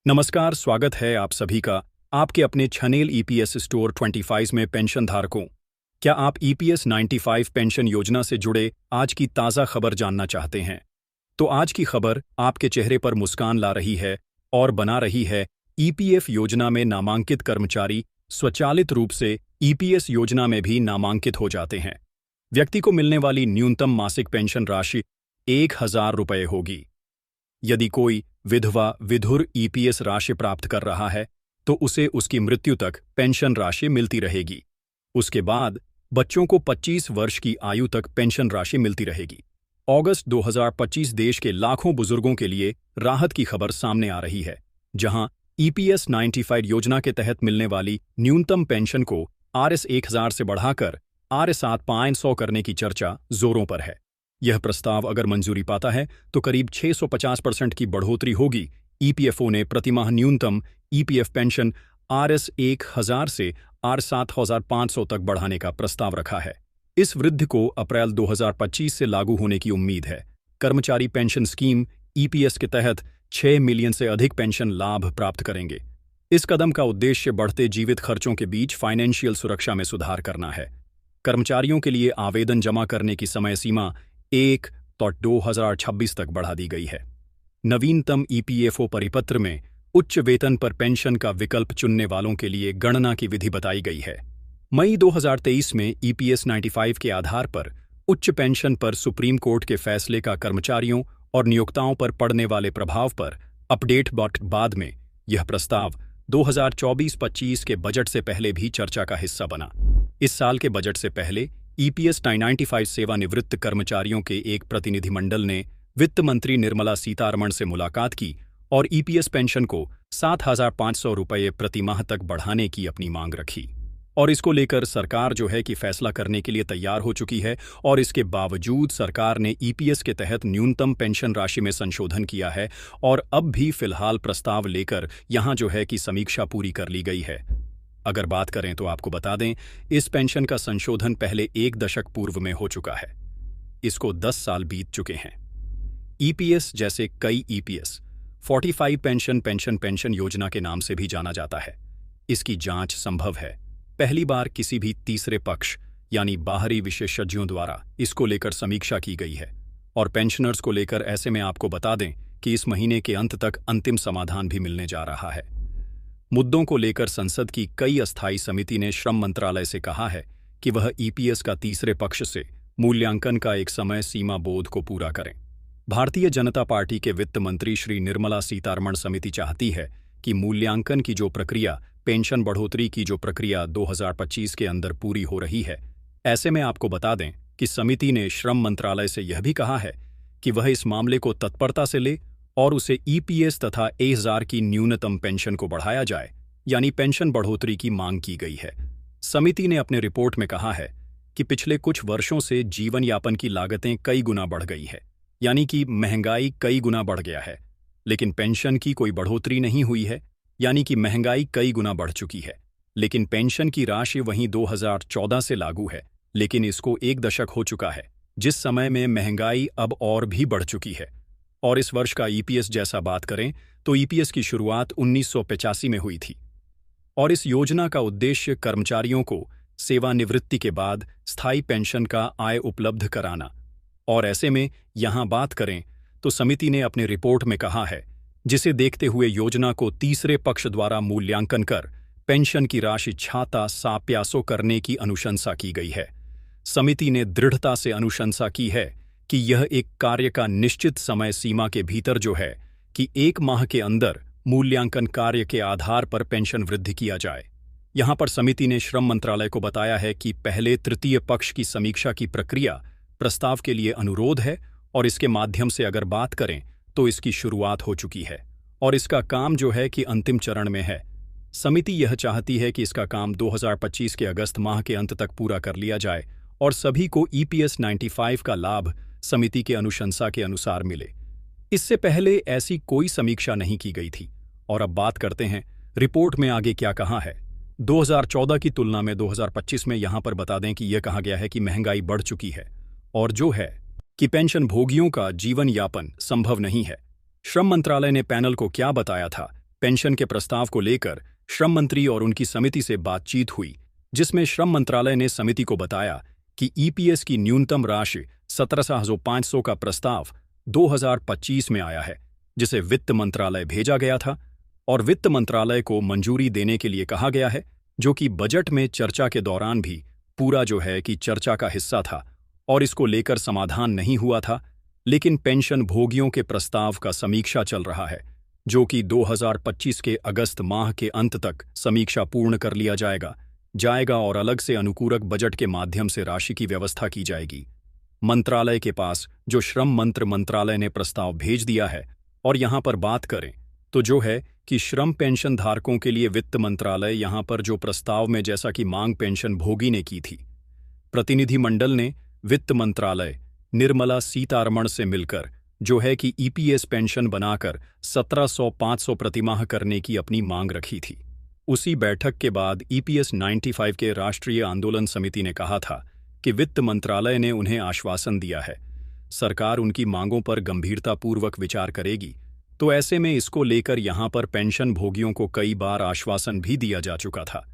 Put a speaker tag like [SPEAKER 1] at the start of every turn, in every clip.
[SPEAKER 1] नमस्कार, स्वागत है आप सभी का आपके अपने छनेल ईपीएस स्टोर 25 में पेंशन धारकों। क्या आप ईपीएस 95 पेंशन योजना से जुड़े आज की ताज़ा खबर जानना चाहते हैं? तो आज की खबर आपके चेहरे पर मुस्कान ला रही है और बना रही है। ईपीएफ योजना में नामांकित कर्मचारी स्वचालित रूप से ईपीएस योजना में भी नामांकित हो जाते हैं। व्यक्ति को मिलने वाली न्यूनतम मासिक पेंशन राशि 1000 रुपये होगी। यदि कोई विधवा विधुर ईपीएस राशि प्राप्त कर रहा है तो उसे उसकी मृत्यु तक पेंशन राशि मिलती रहेगी। उसके बाद बच्चों को 25 वर्ष की आयु तक पेंशन राशि मिलती रहेगी। अगस्त 2025 देश के लाखों बुजुर्गों के लिए राहत की खबर सामने आ रही है, जहां ईपीएस 95 योजना के तहत मिलने वाली न्यूनतम पेंशन को RS 1000 से बढ़ाकर RS 7500 करने की चर्चा जोरों पर है। यह प्रस्ताव अगर मंजूरी पाता है तो करीब 650% की बढ़ोतरी होगी। ईपीएफओ ने प्रतिमाह न्यूनतम ईपीएफ पेंशन RS 1000 से RS 7500 तक बढ़ाने का प्रस्ताव रखा है। इस वृद्धि को अप्रैल 2025 से लागू होने की उम्मीद है। कर्मचारी पेंशन स्कीम ईपीएस के तहत 6 मिलियन से अधिक पेंशन लाभ प्राप्त करेंगे। इस कदम का उद्देश्य बढ़ते जीवित खर्चों के बीच फाइनेंशियल सुरक्षा में सुधार करना है। कर्मचारियों के लिए आवेदन जमा करने की समय सीमा 1/2026 तक बढ़ा दी गई है। नवीनतम ईपीएफओ परिपत्र में उच्च वेतन पर पेंशन का विकल्प चुनने वालों के लिए गणना की विधि बताई गई है। मई 2023 में ईपीएस 95 के आधार पर उच्च पेंशन पर सुप्रीम कोर्ट के फैसले का कर्मचारियों और नियोक्ताओं पर पड़ने वाले प्रभाव पर अपडेट बाद में यह प्रस्ताव 2024-25 के बजट से पहले भी चर्चा का हिस्सा बना। इस साल के बजट से पहले ईपीएस 95 सेवानिवृत्त कर्मचारियों के एक प्रतिनिधिमंडल ने वित्त मंत्री निर्मला सीतारमण से मुलाकात की और ईपीएस पेंशन को 7500 रुपये प्रति माह तक बढ़ाने की अपनी मांग रखी। और इसको लेकर सरकार कि फैसला करने के लिए तैयार हो चुकी है। और इसके बावजूद सरकार ने ईपीएस के तहत न्यूनतम पेंशन राशि में संशोधन किया है और अब भी फिलहाल प्रस्ताव लेकर यहाँ की समीक्षा पूरी कर ली गई है। अगर बात करें तो आपको बता दें, इस पेंशन का संशोधन पहले 1 दशक पूर्व में हो चुका है। इसको 10 साल बीत चुके हैं। ईपीएस जैसे कई ईपीएस 45 पेंशन योजना के नाम से भी जाना जाता है। इसकी जांच संभव है। पहली बार किसी भी तीसरे पक्ष यानी बाहरी विशेषज्ञों द्वारा इसको लेकर समीक्षा की गई है और पेंशनर्स को लेकर ऐसे में आपको बता दें कि इस महीने के अंत तक अंतिम समाधान भी मिलने जा रहा है। मुद्दों को लेकर संसद की कई अस्थायी समिति ने श्रम मंत्रालय से कहा है कि वह ईपीएस का तीसरे पक्ष से मूल्यांकन का एक समय सीमा बोध को पूरा करें। भारतीय जनता पार्टी के वित्त मंत्री श्री निर्मला सीतारमण समिति चाहती है कि मूल्यांकन की जो प्रक्रिया, पेंशन बढ़ोतरी की जो प्रक्रिया 2025 के अंदर पूरी हो रही है। ऐसे में आपको बता दें कि समिति ने श्रम मंत्रालय से यह भी कहा है कि वह इस मामले को तत्परता से ले और उसे ईपीएस तथा 1000 की न्यूनतम पेंशन को बढ़ाया जाए, यानी पेंशन बढ़ोतरी की मांग की गई है। समिति ने अपने रिपोर्ट में कहा है कि पिछले कुछ वर्षों से जीवन यापन की लागतें कई गुना बढ़ गई है, यानी कि महंगाई कई गुना बढ़ गया है, लेकिन पेंशन की कोई बढ़ोतरी नहीं हुई है, यानी कि महंगाई कई गुना बढ़ चुकी है। लेकिन पेंशन की राशि वहीं 2014 से लागू है, लेकिन इसको 1 दशक हो चुका है, जिस समय में महंगाई अब और भी बढ़ चुकी है। और इस वर्ष का ईपीएस जैसा बात करें तो ईपीएस की शुरुआत 1985 में हुई थी और इस योजना का उद्देश्य कर्मचारियों को सेवानिवृत्ति के बाद स्थायी पेंशन का आय उपलब्ध कराना। और ऐसे में यहाँ बात करें तो समिति ने अपने रिपोर्ट में कहा है, जिसे देखते हुए योजना को तीसरे पक्ष द्वारा मूल्यांकन कर पेंशन की राशि छाता साप्यासो करने की अनुशंसा की गई है। समिति ने दृढ़ता से अनुशंसा की है कि यह एक कार्य का निश्चित समय सीमा के भीतर कि 1 माह के अंदर मूल्यांकन कार्य के आधार पर पेंशन वृद्धि किया जाए। यहाँ पर समिति ने श्रम मंत्रालय को बताया है कि पहले तृतीय पक्ष की समीक्षा की प्रक्रिया प्रस्ताव के लिए अनुरोध है और इसके माध्यम से अगर बात करें तो इसकी शुरुआत हो चुकी है और इसका काम कि अंतिम चरण में है। समिति यह चाहती है कि इसका काम 2025 के अगस्त माह के अंत तक पूरा कर लिया जाए और सभी को ईपीएस 95 का लाभ समिति के अनुशंसा के अनुसार मिले। इससे पहले ऐसी कोई समीक्षा नहीं की गई थी। और अब बात करते हैं रिपोर्ट में आगे क्या कहा है। 2014 की तुलना में 2025 में यहाँ पर बता दें कि यह कहा गया है कि महंगाई बढ़ चुकी है और कि पेंशन भोगियों का जीवन यापन संभव नहीं है। श्रम मंत्रालय ने पैनल को क्या बताया था पेंशन के प्रस्ताव को लेकर श्रम मंत्री और उनकी समिति से बातचीत हुई, जिसमें श्रम मंत्रालय ने समिति को बताया कि ईपीएस की न्यूनतम राशि 17,500 का प्रस्ताव 2025 में आया है, जिसे वित्त मंत्रालय भेजा गया था और वित्त मंत्रालय को मंजूरी देने के लिए कहा गया है, जो कि बजट में चर्चा के दौरान भी पूरा जो है कि चर्चा का हिस्सा था और इसको लेकर समाधान नहीं हुआ था। लेकिन पेंशन भोगियों के प्रस्ताव का समीक्षा चल रहा है, जो कि 2025 के अगस्त माह के अंत तक समीक्षा पूर्ण कर लिया जाएगा और अलग से अनुपूरक बजट के माध्यम से राशि की व्यवस्था की जाएगी। मंत्रालय के पास जो श्रम मंत्रालय ने प्रस्ताव भेज दिया है, और यहां पर बात करें तो जो है कि श्रम पेंशन धारकों के लिए वित्त मंत्रालय यहां पर जो प्रस्ताव में जैसा कि मांग पेंशन भोगी ने की थी, प्रतिनिधिमंडल ने वित्त मंत्रालय निर्मला सीतारमण से मिलकर जो है कि ईपीएस पेंशन बनाकर 17,500 प्रतिमाह करने की अपनी मांग रखी थी। उसी बैठक के बाद ईपीएस 95 के राष्ट्रीय आंदोलन समिति ने कहा था कि वित्त मंत्रालय ने उन्हें आश्वासन दिया है, सरकार उनकी मांगों पर गंभीरतापूर्वक विचार करेगी। तो ऐसे में इसको लेकर यहां पर पेंशन भोगियों को कई बार आश्वासन भी दिया जा चुका था।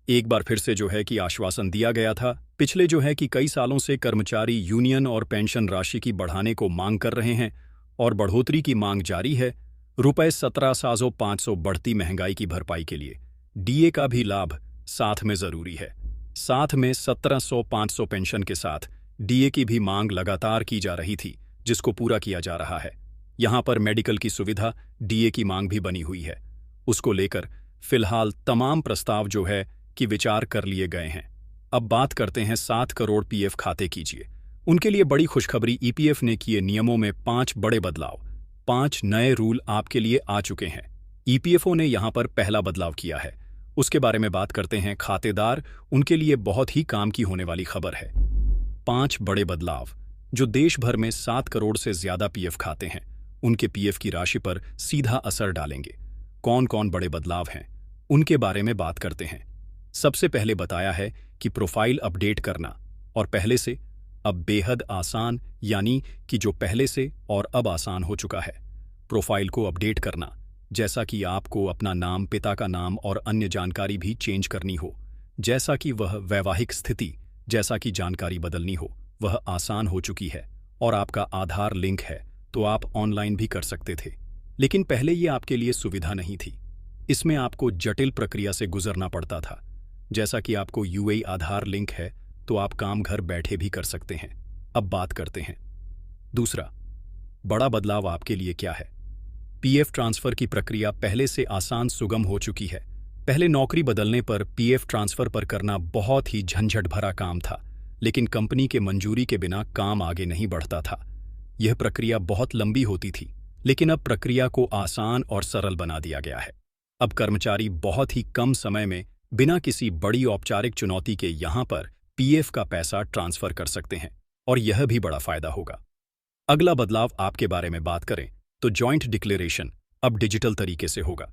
[SPEAKER 1] एक बार फिर से जो है कि आश्वासन दिया गया था। पिछले जो है कि कई सालों से कर्मचारी यूनियन और पेंशन राशि की बढ़ाने को मांग कर रहे हैं और बढ़ोतरी की मांग जारी है। रुपये 17,500 बढ़ती महंगाई की भरपाई के लिए डीए का भी लाभ साथ में जरूरी है। साथ में 17,500 पेंशन के साथ डीए की भी मांग लगातार की जा रही थी, जिसको पूरा किया जा रहा है। यहां पर मेडिकल की सुविधा डीए की मांग भी बनी हुई है। उसको लेकर फिलहाल तमाम प्रस्ताव जो है कि विचार कर लिए गए हैं। अब बात करते हैं 7 करोड़ पीएफ खाते कीजिए। उनके लिए बड़ी खुशखबरी, ईपीएफ ने किए नियमों में 5 बड़े बदलाव। 5 नए रूल आपके लिए आ चुके हैं। ईपीएफओ ने यहां पर पहला बदलाव किया है, उसके बारे में बात करते हैं। खातेदार, उनके लिए बहुत ही काम की होने वाली खबर है। 5 बड़े बदलाव जो देश भर में 7 करोड़ से ज्यादा पीएफ खाते हैं, उनके पीएफ की राशि पर सीधा असर डालेंगे। कौन कौन बड़े बदलाव हैं, उनके बारे में बात करते हैं। सबसे पहले बताया है कि प्रोफाइल अपडेट करना और पहले से अब बेहद आसान, यानी कि जो पहले से और अब आसान हो चुका है। प्रोफाइल को अपडेट करना, जैसा कि आपको अपना नाम, पिता का नाम और अन्य जानकारी भी चेंज करनी हो, जैसा कि वह वैवाहिक स्थिति, जैसा कि जानकारी बदलनी हो, वह आसान हो चुकी है। और आपका आधार लिंक है तो आप ऑनलाइन भी कर सकते थे, लेकिन पहले ये आपके लिए सुविधा नहीं थी। इसमें आपको जटिल प्रक्रिया से गुजरना पड़ता था। जैसा कि आपको यूएई आधार लिंक है तो आप काम घर बैठे भी कर सकते हैं। अब बात करते हैं दूसरा बड़ा बदलाव आपके लिए क्या है। पीएफ ट्रांसफर की प्रक्रिया पहले से आसान, सुगम हो चुकी है। पहले नौकरी बदलने पर पीएफ ट्रांसफर पर करना बहुत ही झंझट भरा काम था, लेकिन कंपनी के मंजूरी के बिना काम आगे नहीं बढ़ता था। यह प्रक्रिया बहुत लंबी होती थी, लेकिन अब प्रक्रिया को आसान और सरल बना दिया गया है। अब कर्मचारी बहुत ही कम समय में बिना किसी बड़ी औपचारिक चुनौती के यहां पर पीएफ का पैसा ट्रांसफर कर सकते हैं, और यह भी बड़ा फायदा होगा। अगला बदलाव आपके बारे में बात करें तो जॉइंट डिक्लेरेशन अब डिजिटल तरीके से होगा।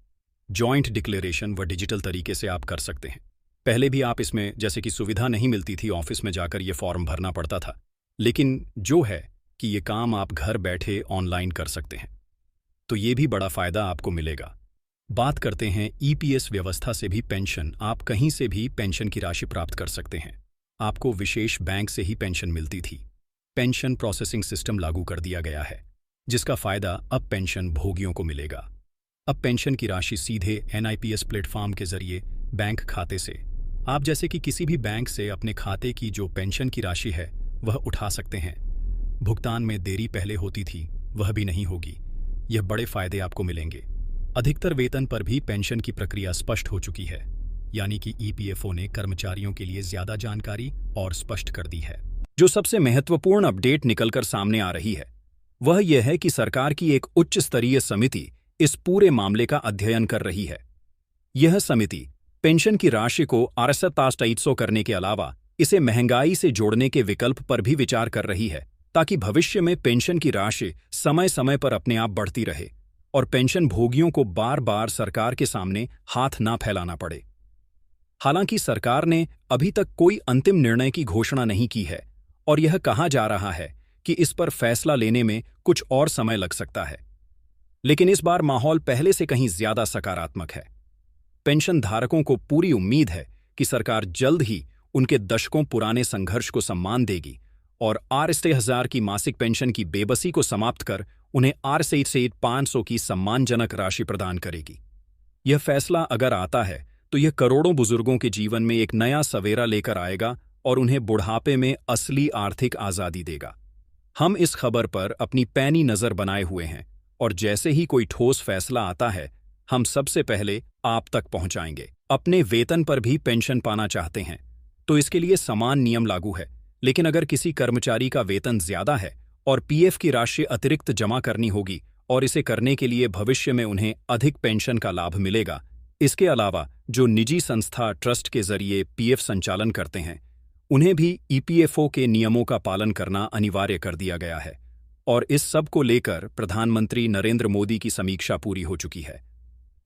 [SPEAKER 1] जॉइंट डिक्लेरेशन व डिजिटल तरीके से आप कर सकते हैं। पहले भी आप इसमें जैसे कि सुविधा नहीं मिलती थी, ऑफिस में जाकर ये फॉर्म भरना पड़ता था, लेकिन जो है कि ये काम आप घर बैठे ऑनलाइन कर सकते हैं, तो ये भी बड़ा फायदा आपको मिलेगा। बात करते हैं ईपीएस व्यवस्था से भी पेंशन, आप कहीं से भी पेंशन की राशि प्राप्त कर सकते हैं। आपको विशेष बैंक से ही पेंशन मिलती थी। पेंशन प्रोसेसिंग सिस्टम लागू कर दिया गया है, जिसका फायदा अब पेंशन भोगियों को मिलेगा। अब पेंशन की राशि सीधे एनआईपीएस प्लेटफॉर्म के जरिए बैंक खाते से, आप जैसे कि किसी भी बैंक से अपने खाते की जो पेंशन की राशि है वह उठा सकते हैं। भुगतान में देरी पहले होती थी, वह भी नहीं होगी। यह बड़े फायदे आपको मिलेंगे। अधिकतर वेतन पर भी पेंशन की प्रक्रिया स्पष्ट हो चुकी है, यानी कि ईपीएफओ ने कर्मचारियों के लिए ज्यादा जानकारी और स्पष्ट कर दी है। जो सबसे महत्वपूर्ण अपडेट निकलकर सामने आ रही है वह यह है कि सरकार की एक उच्च स्तरीय समिति इस पूरे मामले का अध्ययन कर रही है। यह समिति पेंशन की राशि को 17,500 करने के अलावा इसे महंगाई से जोड़ने के विकल्प पर भी विचार कर रही है, ताकि भविष्य में पेंशन की राशि समय समय पर अपने आप बढ़ती रहे और पेंशन भोगियों को बार बार सरकार के सामने हाथ ना फैलाना पड़े। हालांकि सरकार ने अभी तक कोई अंतिम निर्णय की घोषणा नहीं की है और यह कहा जा रहा है कि इस पर फैसला लेने में कुछ और समय लग सकता है। लेकिन इस बार माहौल पहले से कहीं ज्यादा सकारात्मक है। पेंशन धारकों को पूरी उम्मीद है कि सरकार जल्द ही उनके दशकों पुराने संघर्ष को सम्मान देगी और Rs1000 की मासिक पेंशन की बेबसी को समाप्त कर उन्हें Rs500 की सम्मानजनक राशि प्रदान करेगी। यह फैसला अगर आता है तो यह करोड़ों बुजुर्गों के जीवन में एक नया सवेरा लेकर आएगा और उन्हें बुढ़ापे में असली आर्थिक आजादी देगा। हम इस खबर पर अपनी पैनी नजर बनाए हुए हैं और जैसे ही कोई ठोस फैसला आता है हम सबसे पहले आप तक पहुंचाएंगे। अपने वेतन पर भी पेंशन पाना चाहते हैं तो इसके लिए समान नियम लागू है, लेकिन अगर किसी कर्मचारी का वेतन ज्यादा है और पीएफ की राशि अतिरिक्त जमा करनी होगी और इसे करने के लिए भविष्य में उन्हें अधिक पेंशन का लाभ मिलेगा। इसके अलावा जो निजी संस्था ट्रस्ट के जरिए पीएफ संचालन करते हैं उन्हें भी ईपीएफओ के नियमों का पालन करना अनिवार्य कर दिया गया है और इस सब को लेकर प्रधानमंत्री नरेंद्र मोदी की समीक्षा पूरी हो चुकी है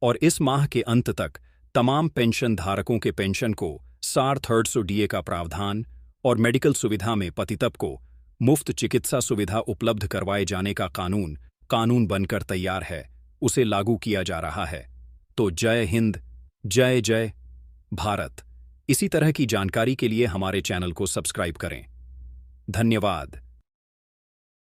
[SPEAKER 1] और इस माह के अंत तक तमाम पेंशन धारकों के पेंशन को 350 डीए का प्रावधान और मेडिकल सुविधा में पतितप को मुफ्त चिकित्सा सुविधा उपलब्ध करवाए जाने का कानून बनकर तैयार है, उसे लागू किया जा रहा है। तो जय हिंद, जय जय भारत। इसी तरह की जानकारी के लिए हमारे चैनल को सब्सक्राइब करें। धन्यवाद।